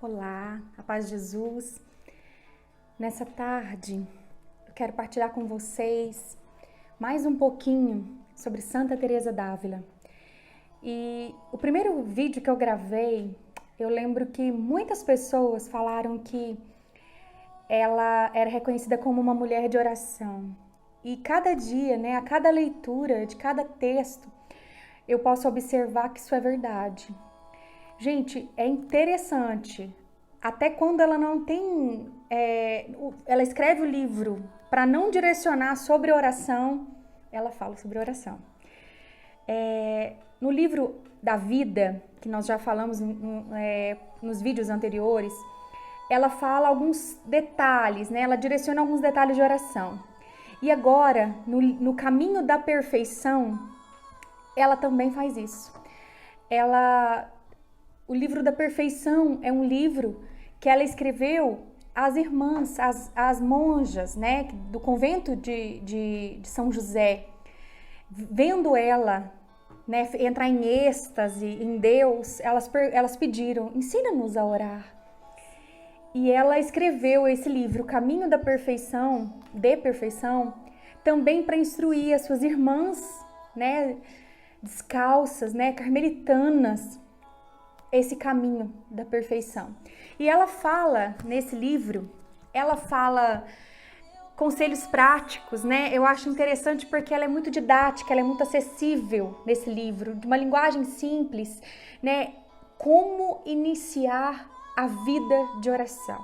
Olá, a paz de Jesus. Nessa tarde, eu quero partilhar com vocês mais um pouquinho sobre Santa Teresa d'Ávila. E o primeiro vídeo que eu gravei, eu lembro que muitas pessoas falaram que ela era reconhecida como uma mulher de oração. E cada dia, a cada leitura de cada texto, eu posso observar que isso é verdade. Gente, é interessante, até quando ela não tem, ela escreve o livro para não direcionar sobre oração, ela fala sobre oração. No livro da vida, que nós já falamos nos vídeos anteriores, ela fala alguns detalhes, ela direciona alguns detalhes de oração. E agora, no caminho da perfeição, ela também faz isso. O livro da perfeição é um livro que ela escreveu às irmãs, às monjas, do convento de São José. Vendo ela, entrar em êxtase em Deus, elas pediram, ensina-nos a orar. E ela escreveu esse livro, Caminho da Perfeição, de Perfeição, também para instruir as suas irmãs, descalças, carmelitanas, esse caminho da perfeição. E ela fala, nesse livro, conselhos práticos, Eu acho interessante porque ela é muito didática, ela é muito acessível nesse livro, de uma linguagem simples, Como iniciar a vida de oração,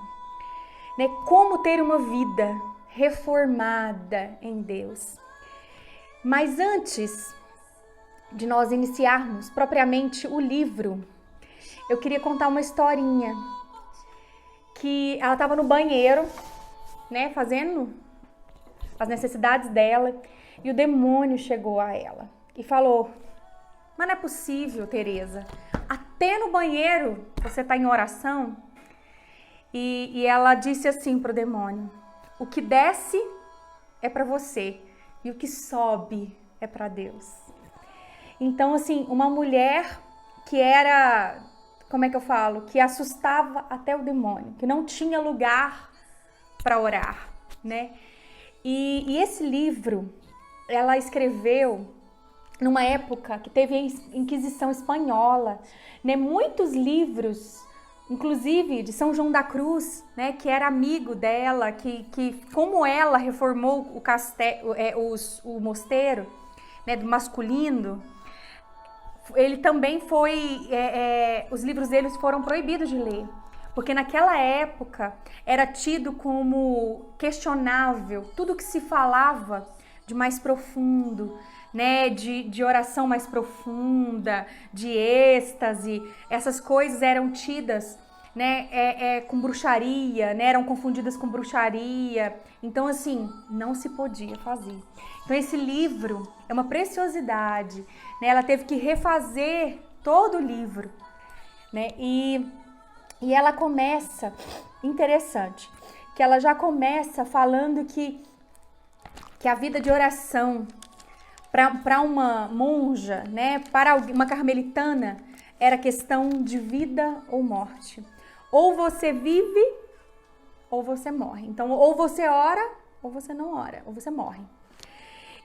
Como ter uma vida reformada em Deus. Mas antes de nós iniciarmos propriamente o livro, eu queria contar uma historinha, que ela estava no banheiro, fazendo as necessidades dela, e o demônio chegou a ela e falou: mas não é possível, Teresa, até no banheiro você está em oração? E ela disse assim para o demônio: o que desce é para você e o que sobe é para Deus. Então, assim, uma mulher que era, que assustava até o demônio, que não tinha lugar para orar, E esse livro, ela escreveu numa época que teve a Inquisição Espanhola, Muitos livros, inclusive de São João da Cruz, que era amigo dela, que como ela reformou o mosteiro, do masculino, ele também foi, os livros deles foram proibidos de ler, porque naquela época era tido como questionável tudo que se falava de mais profundo, de oração mais profunda, de êxtase. Essas coisas eram tidas, com bruxaria, eram confundidas com bruxaria. Então, assim, não se podia fazer. Então, esse livro é uma preciosidade, Ela teve que refazer todo o livro, E ela começa, interessante, que ela já começa falando que a vida de oração para uma monja, para uma carmelitana, era questão de vida ou morte. Ou você vive ou você morre. Então, ou você ora ou você não ora, ou você morre.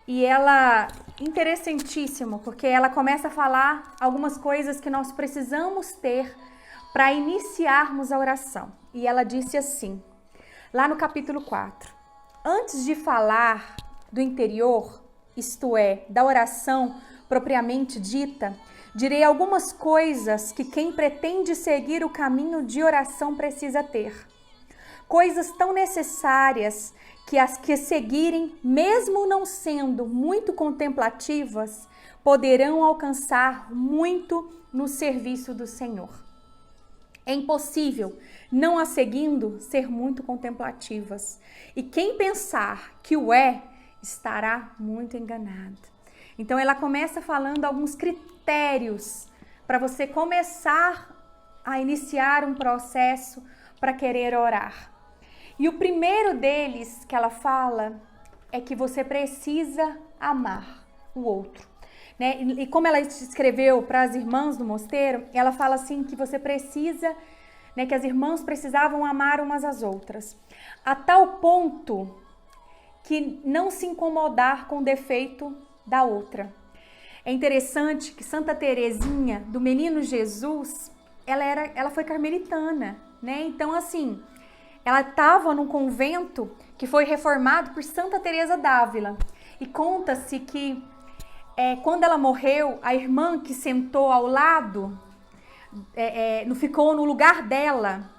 E ela, interessantíssimo, porque ela começa a falar algumas coisas que nós precisamos ter para iniciarmos a oração. E ela disse assim, lá no capítulo 4, antes de falar do interior, isto é, da oração propriamente dita, direi algumas coisas que quem pretende seguir o caminho de oração precisa ter. Coisas tão necessárias que as que seguirem, mesmo não sendo muito contemplativas, poderão alcançar muito no serviço do Senhor. É impossível, não as seguindo, ser muito contemplativas. E quem pensar que o é, estará muito enganado. Então ela começa falando alguns critérios para você começar a iniciar um processo para querer orar. E o primeiro deles que ela fala é que você precisa amar o outro. E como ela escreveu para as irmãs do mosteiro, ela fala assim que você precisa né, que as irmãs precisavam amar umas às outras, a tal ponto que não se incomodar com o defeito da outra. É interessante que Santa Teresinha, do Menino Jesus, ela foi carmelitana, né? Então, assim, ela estava num convento que foi reformado por Santa Teresa d'Ávila. E conta-se que quando ela morreu, a irmã que sentou ao lado, ficou no lugar dela,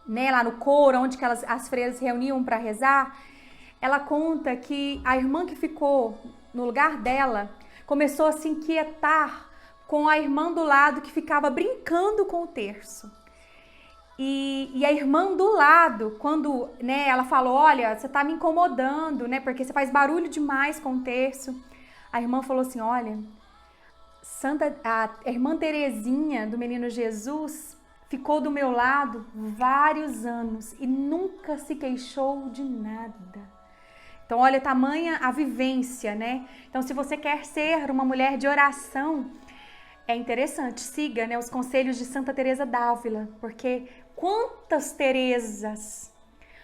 né, lá no coro, onde que as freiras se reuniam para rezar. Ela conta que a irmã que ficou no lugar dela começou a se inquietar com a irmã do lado que ficava brincando com o terço. E a irmã do lado, quando, né, ela falou, olha, você tá me incomodando, né, porque você faz barulho demais com o terço. A irmã falou assim, olha, a irmã Teresinha do Menino Jesus ficou do meu lado vários anos e nunca se queixou de nada. Então, olha, tamanha a vivência, né? Então, se você quer ser uma mulher de oração, é interessante, siga, né, os conselhos de Santa Teresa d'Ávila, porque quantas Teresas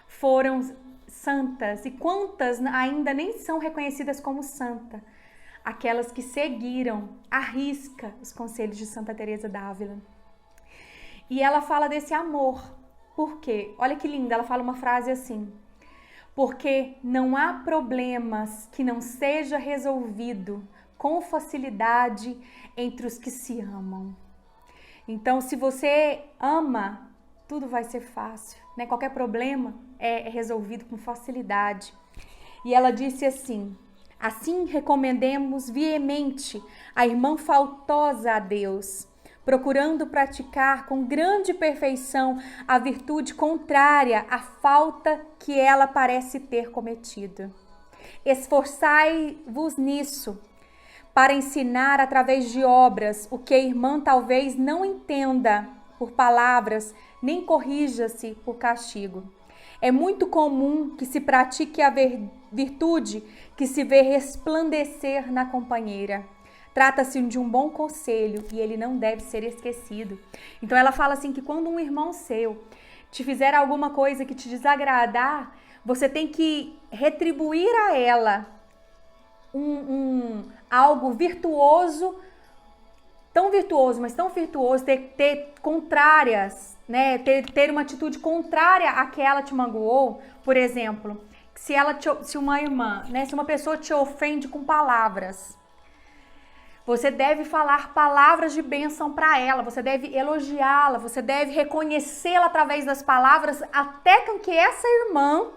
foram santas e quantas ainda nem são reconhecidas como santa? Aquelas que seguiram à risca os conselhos de Santa Teresa d'Ávila. E ela fala desse amor. Por quê? Olha que linda, ela fala uma frase assim: porque não há problemas que não seja resolvido com facilidade entre os que se amam. Então, se você ama, tudo vai ser fácil, né? Qualquer problema é resolvido com facilidade. E ela disse assim: assim recomendemos veemente a irmã faltosa a Deus, procurando praticar com grande perfeição a virtude contrária à falta que ela parece ter cometido. Esforçai-vos nisso, para ensinar através de obras o que a irmã talvez não entenda por palavras, nem corrija-se por castigo. É muito comum que se pratique a virtude que se vê resplandecer na companheira. Trata-se de um bom conselho e ele não deve ser esquecido. Então ela fala assim que quando um irmão seu te fizer alguma coisa que te desagradar, você tem que retribuir a ela algo virtuoso, tão virtuoso, mas tão virtuoso, ter contrárias, né? Ter uma atitude contrária à que ela te magoou. Por exemplo, se uma irmã, né, se uma pessoa te ofende com palavras, você deve falar palavras de bênção para ela, você deve elogiá-la, você deve reconhecê-la através das palavras, até com que essa irmã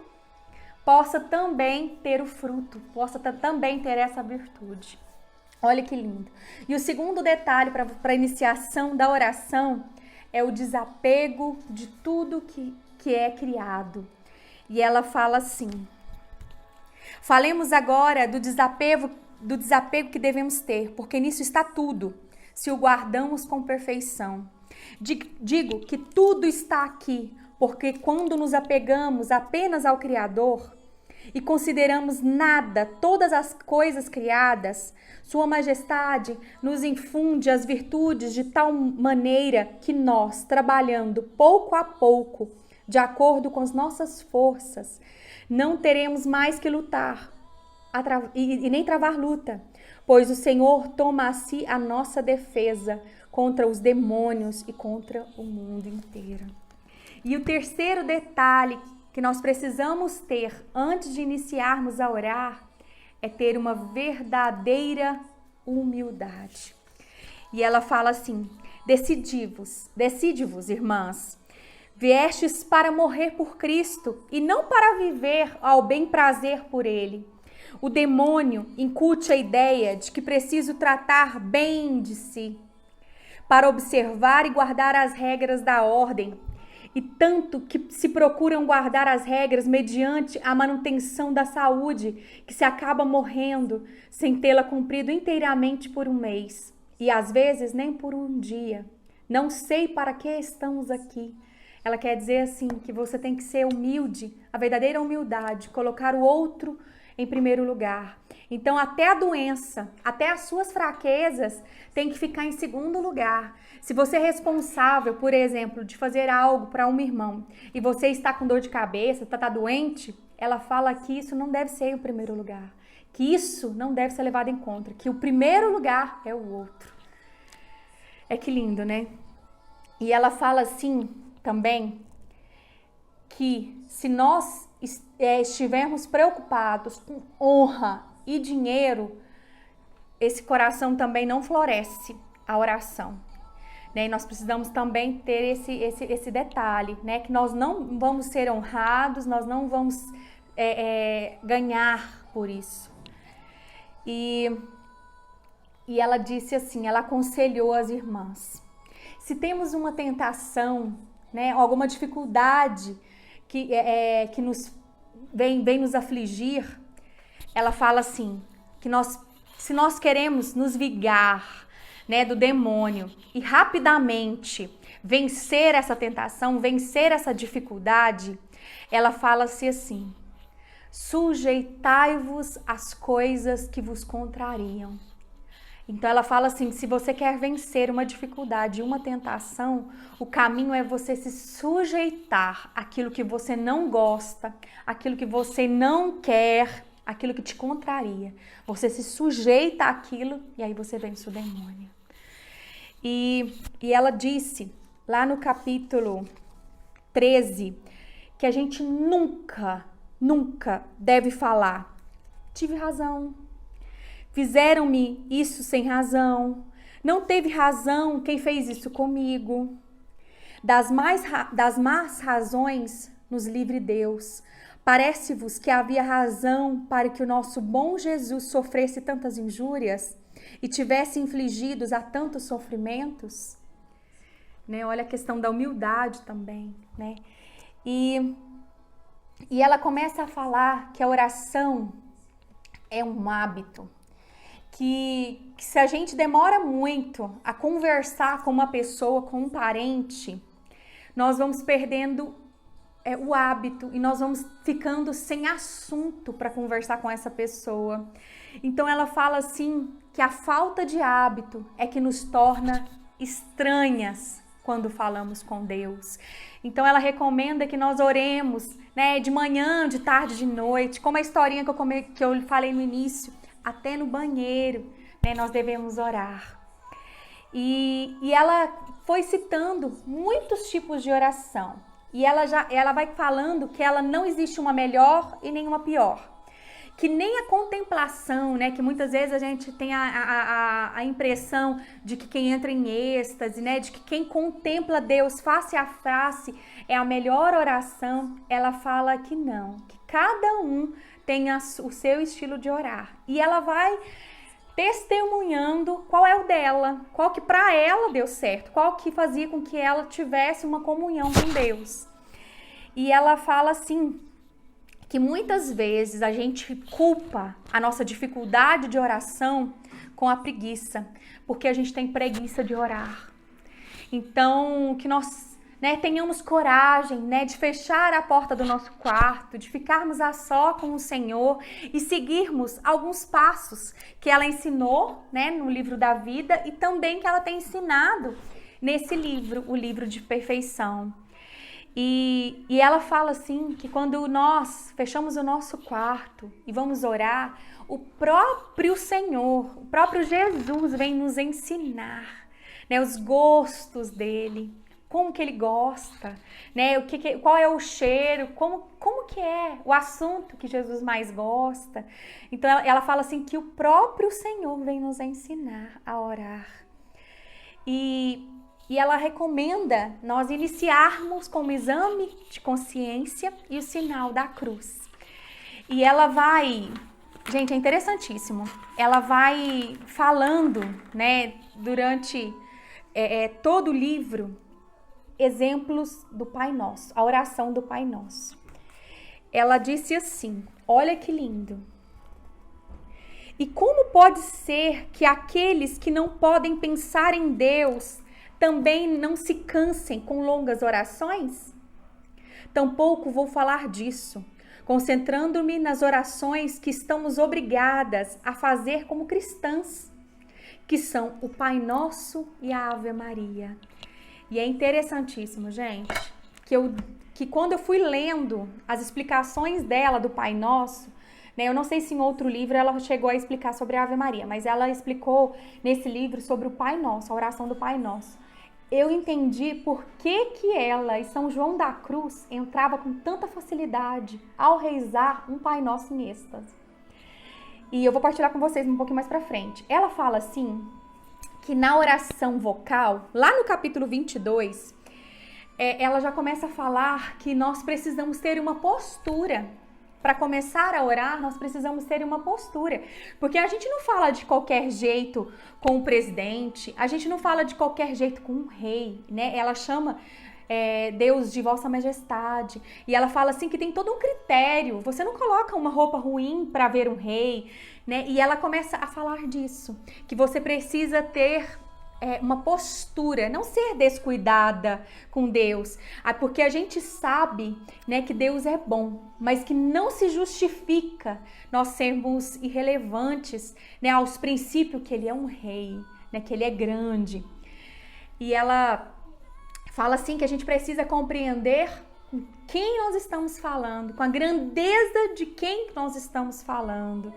possa também ter o fruto, possa também ter essa virtude. Olha que lindo. E o segundo detalhe para a iniciação da oração é o desapego de tudo que é criado. E ela fala assim: falemos agora do desapego que devemos ter, porque nisso está tudo, se o guardamos com perfeição. Digo que tudo está aqui, porque quando nos apegamos apenas ao Criador e consideramos nada todas as coisas criadas, Sua Majestade nos infunde as virtudes de tal maneira que nós, trabalhando pouco a pouco, de acordo com as nossas forças, não teremos mais que lutar e nem travar luta, pois o Senhor toma a si a nossa defesa contra os demônios e contra o mundo inteiro. E o terceiro detalhe que nós precisamos ter antes de iniciarmos a orar é ter uma verdadeira humildade. E ela fala assim: decide-vos, irmãs, viestes para morrer por Cristo e não para viver ao bem prazer por Ele. O demônio incute a ideia de que preciso tratar bem de si, para observar e guardar as regras da ordem, e tanto que se procuram guardar as regras mediante a manutenção da saúde, que se acaba morrendo sem tê-la cumprido inteiramente por um mês, e às vezes nem por um dia. Não sei para que estamos aqui. Ela quer dizer assim, que você tem que ser humilde, a verdadeira humildade, colocar o outro em primeiro lugar. Então, até a doença, até as suas fraquezas tem que ficar em segundo lugar. Se você é responsável, por exemplo, de fazer algo para um irmão e você está com dor de cabeça, está doente, ela fala que isso não deve ser o primeiro lugar, que isso não deve ser levado em conta, que o primeiro lugar é o outro. É que lindo, né? E ela fala assim também, que se nós estivermos preocupados com honra e dinheiro, esse coração também não floresce a oração. Né? E nós precisamos também ter esse detalhe, né? Que nós não vamos ser honrados, nós não vamos ganhar por isso. E ela disse assim, ela aconselhou as irmãs: se temos uma tentação, né, alguma dificuldade que nos vem nos afligir, ela fala assim, que se nós queremos nos vingar, né, do demônio e rapidamente vencer essa tentação, vencer essa dificuldade, ela fala-se assim: sujeitai-vos às coisas que vos contrariam. Então ela fala assim, se você quer vencer uma dificuldade, uma tentação, o caminho é você se sujeitar àquilo que você não gosta, àquilo que você não quer, aquilo que te contraria. Você se sujeita àquilo e aí você vence o demônio. E ela disse lá no capítulo 13 que a gente nunca deve falar: tive razão, fizeram-me isso sem razão, não teve razão quem fez isso comigo. Das más razões nos livre Deus. Parece-vos que havia razão para que o nosso bom Jesus sofresse tantas injúrias e tivesse infligidos a tantos sofrimentos? Né? Olha a questão da humildade também, né? E ela começa a falar que a oração é um hábito, que se a gente demora muito a conversar com uma pessoa, com um parente, nós vamos perdendo o hábito e nós vamos ficando sem assunto para conversar com essa pessoa. Então ela fala assim que a falta de hábito é que nos torna estranhas quando falamos com Deus. Então ela recomenda que nós oremos, né, de manhã, de tarde, de noite, como a historinha que eu falei no início, até no banheiro, né, nós devemos orar. E ela foi citando muitos tipos de oração. E ela vai falando que ela não existe uma melhor e nenhuma pior. Que nem a contemplação, né? Que muitas vezes a gente tem a impressão de que quem entra em êxtase, né? De que quem contempla Deus face a face é a melhor oração. Ela fala que não, que cada um tem o seu estilo de orar. E ela vai testemunhando qual é o dela, qual que para ela deu certo, qual que fazia com que ela tivesse uma comunhão com Deus. E ela fala assim, que muitas vezes a gente culpa a nossa dificuldade de oração com a preguiça, porque a gente tem preguiça de orar. Então, que nós, né, tenhamos coragem, né, de fechar a porta do nosso quarto, de ficarmos a só com o Senhor e seguirmos alguns passos que ela ensinou, né, no livro da vida e também que ela tem ensinado nesse livro, o livro de perfeição. E ela fala assim, que quando nós fechamos o nosso quarto e vamos orar, o próprio Senhor, o próprio Jesus vem nos ensinar, né, os gostos dele, como que ele gosta, né, qual é o cheiro, como que é o assunto que Jesus mais gosta. Então ela fala assim que o próprio Senhor vem nos ensinar a orar. E ela recomenda nós iniciarmos com o exame de consciência e o sinal da cruz. E ela vai, gente, é interessantíssimo, ela vai falando, né, durante todo o livro, exemplos do Pai Nosso, a oração do Pai Nosso. Ela disse assim, olha que lindo. E como pode ser que aqueles que não podem pensar em Deus também não se cansem com longas orações? Tampouco vou falar disso, concentrando-me nas orações que estamos obrigadas a fazer como cristãs, que são o Pai Nosso e a Ave Maria. E é interessantíssimo, gente, que quando eu fui lendo as explicações dela do Pai Nosso, né, eu não sei se em outro livro ela chegou a explicar sobre a Ave Maria, mas ela explicou nesse livro sobre o Pai Nosso, a oração do Pai Nosso. Eu entendi por que ela e São João da Cruz entrava com tanta facilidade ao rezar um Pai Nosso em êxtase. E eu vou partilhar com vocês um pouquinho mais pra frente. Ela fala assim, que na oração vocal, lá no capítulo 22, ela já começa a falar que nós precisamos ter uma postura. Para começar a orar, nós precisamos ter uma postura. Porque a gente não fala de qualquer jeito com o presidente, a gente não fala de qualquer jeito com o rei, né? Ela chama Deus de Vossa Majestade. E ela fala assim que tem todo um critério. Você não coloca uma roupa ruim para ver um rei, né? E ela começa a falar disso, que você precisa ter uma postura, não ser descuidada com Deus, porque a gente sabe, né, que Deus é bom, mas que não se justifica nós sermos irrelevantes, né, aos princípios que Ele é um rei, né, que Ele é grande. E ela fala assim que a gente precisa compreender com quem nós estamos falando, com a grandeza de quem nós estamos falando,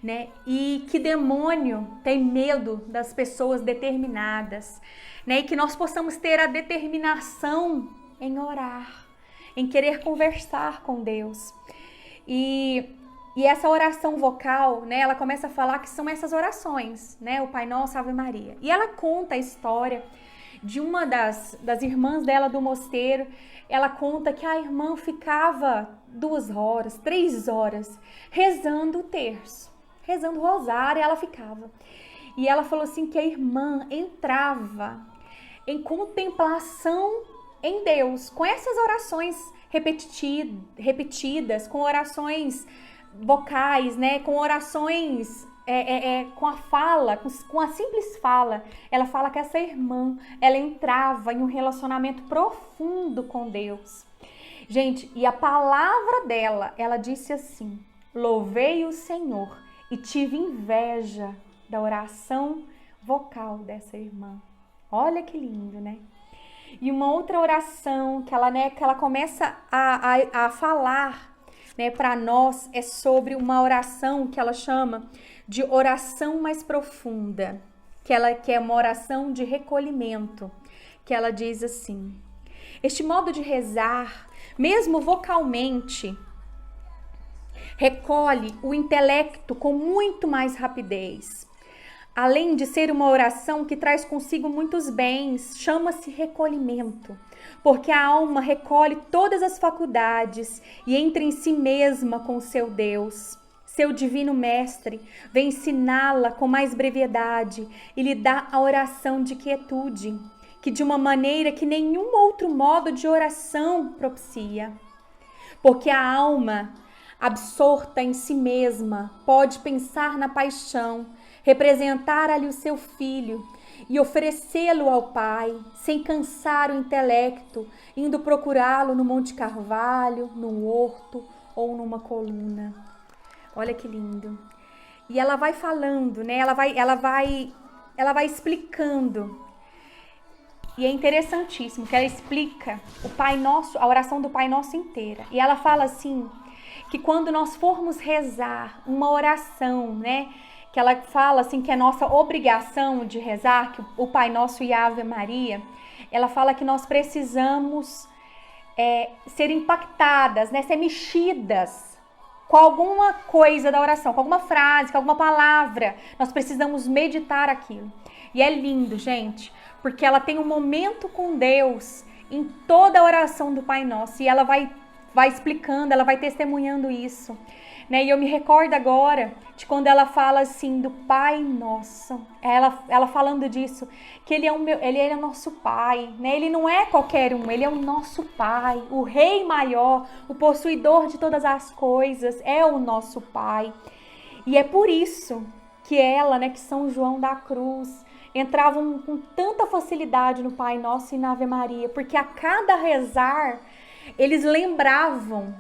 né? E que demônio tem medo das pessoas determinadas, né? E que nós possamos ter a determinação em orar, em querer conversar com Deus. E essa oração vocal, né? Ela começa a falar que são essas orações, né? O Pai Nosso, Ave Maria. E ela conta a história de uma das irmãs dela do mosteiro. Ela conta que a irmã ficava 2 horas, 3 horas rezando o terço. Rezando o rosário, ela ficava. E ela falou assim que a irmã entrava em contemplação em Deus, com essas orações repetidas, com orações vocais, né? Com orações, com a fala, com a simples fala. Ela fala que essa irmã, ela entrava em um relacionamento profundo com Deus. Gente, e a palavra dela, ela disse assim: louvei o Senhor e tive inveja da oração vocal dessa irmã. Olha que lindo, né? E uma outra oração que ela começa a falar, né, para nós, é sobre uma oração que ela chama de oração mais profunda, que é uma oração de recolhimento, que ela diz assim: este modo de rezar, mesmo vocalmente, recolhe o intelecto com muito mais rapidez. Além de ser uma oração que traz consigo muitos bens, chama-se recolhimento, porque a alma recolhe todas as faculdades e entra em si mesma com seu Deus. Seu divino mestre vem ensiná-la com mais brevidade e lhe dá a oração de quietude, que de uma maneira que nenhum outro modo de oração propicia. Porque a alma, absorta em si mesma, pode pensar na paixão, representar ali o seu filho e oferecê-lo ao Pai, sem cansar o intelecto, indo procurá-lo no Monte Carvalho, num horto ou numa coluna. Olha que lindo. E ela vai falando, né? Ela vai explicando. E é interessantíssimo que ela explica o Pai Nosso, a oração do Pai Nosso inteira. E ela fala assim, que quando nós formos rezar uma oração, né, que ela fala assim que é nossa obrigação de rezar, que o Pai Nosso e a Ave Maria, ela fala que nós precisamos ser impactadas, né, ser mexidas com alguma coisa da oração, com alguma frase, com alguma palavra. Nós precisamos meditar aquilo. E é lindo, gente, porque ela tem um momento com Deus em toda a oração do Pai Nosso, e ela vai explicando, ela vai testemunhando isso, né? E eu me recordo agora de quando ela fala assim do Pai Nosso, ela falando disso, que ele é o nosso Pai, né? Ele não é qualquer um, ele é o nosso Pai, o Rei maior, o possuidor de todas as coisas, é o nosso Pai. E é por isso que ela, né, que São João da Cruz, entravam com tanta facilidade no Pai Nosso e na Ave Maria, porque a cada rezar eles lembravam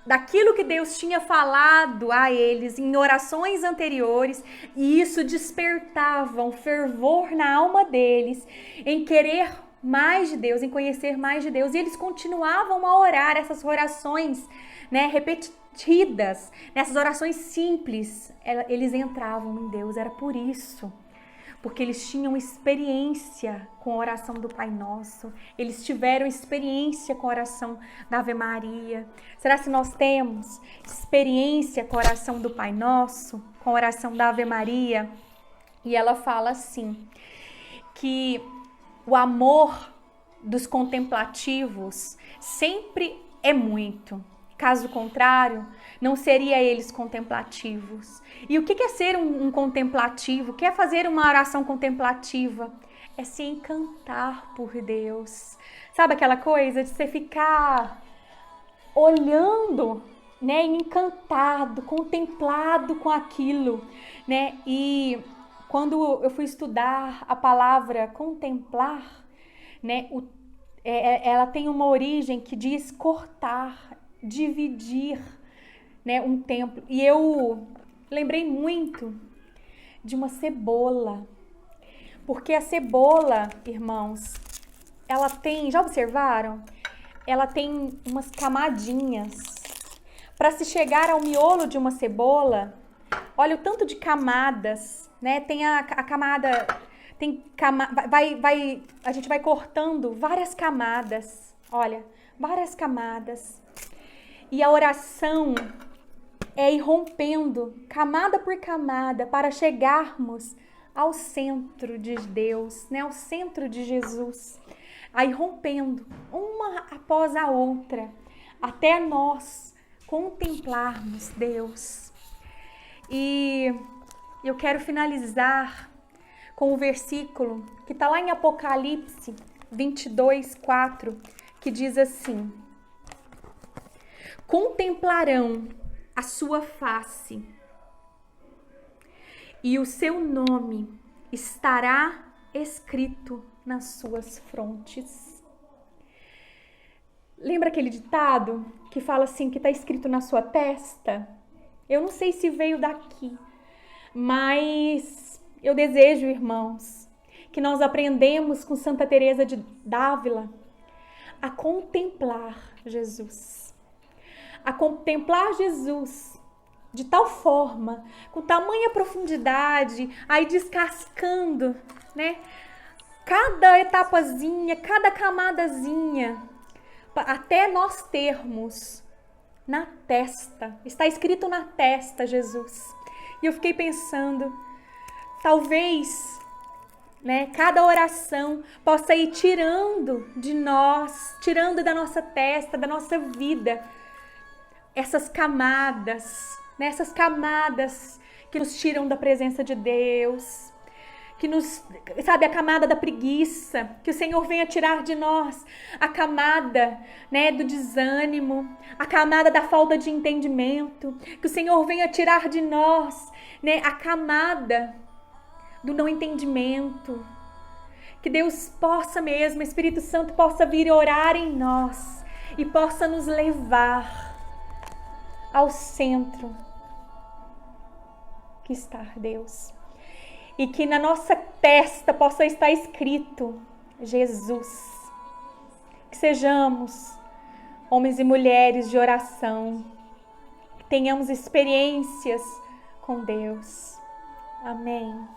daquilo que Deus tinha falado a eles em orações anteriores, e isso despertava um fervor na alma deles em querer mais de Deus, em conhecer mais de Deus. E eles continuavam a orar essas orações, né, repetidas, nessas orações simples. Eles entravam em Deus, era por isso. Porque eles tinham experiência com a oração do Pai Nosso. Eles tiveram experiência com a oração da Ave Maria. Será que nós temos experiência com a oração do Pai Nosso? Com a oração da Ave Maria? E ela fala assim, que o amor dos contemplativos sempre é muito. Caso contrário, não seria eles contemplativos. E o que é ser um contemplativo? O que é fazer uma oração contemplativa? É se encantar por Deus. Sabe aquela coisa de você ficar olhando, né, encantado, contemplado com aquilo, né? E quando eu fui estudar a palavra contemplar, né, ela tem uma origem que diz cortar, dividir, né, um templo. E eu lembrei muito de uma cebola, porque a cebola, irmãos, ela tem, já observaram? Ela tem umas camadinhas. Para se chegar ao miolo de uma cebola, olha o tanto de camadas, né? Tem a camada, a gente vai cortando várias camadas, olha, várias camadas. E a oração é ir rompendo camada por camada para chegarmos ao centro de Deus, né? Ao centro de Jesus. Aí rompendo uma após a outra, até nós contemplarmos Deus. E eu quero finalizar com o versículo que está lá em Apocalipse 22:4, que diz assim: contemplarão a sua face e o seu nome estará escrito nas suas frontes. Lembra aquele ditado que fala assim, que está escrito na sua testa? Eu não sei se veio daqui, mas eu desejo, irmãos, que nós aprendemos com Santa Teresa d'Ávila a contemplar Jesus. A contemplar Jesus de tal forma, com tamanha profundidade, aí descascando, né? Cada etapazinha, cada camadazinha, até nós termos na testa, está escrito na testa Jesus. E eu fiquei pensando, talvez, né, cada oração possa ir tirando de nós, tirando da nossa testa, da nossa vida, essas camadas, né, essas camadas que nos tiram da presença de Deus, que nos, sabe, a camada da preguiça, que o Senhor venha tirar de nós, a camada, né, do desânimo, a camada da falta de entendimento, que o Senhor venha tirar de nós, né, a camada do não entendimento, que Deus possa mesmo, o Espírito Santo possa vir orar em nós e possa nos levar ao centro que está Deus. E que na nossa testa possa estar escrito Jesus. Que sejamos homens e mulheres de oração. Que tenhamos experiências com Deus. Amém.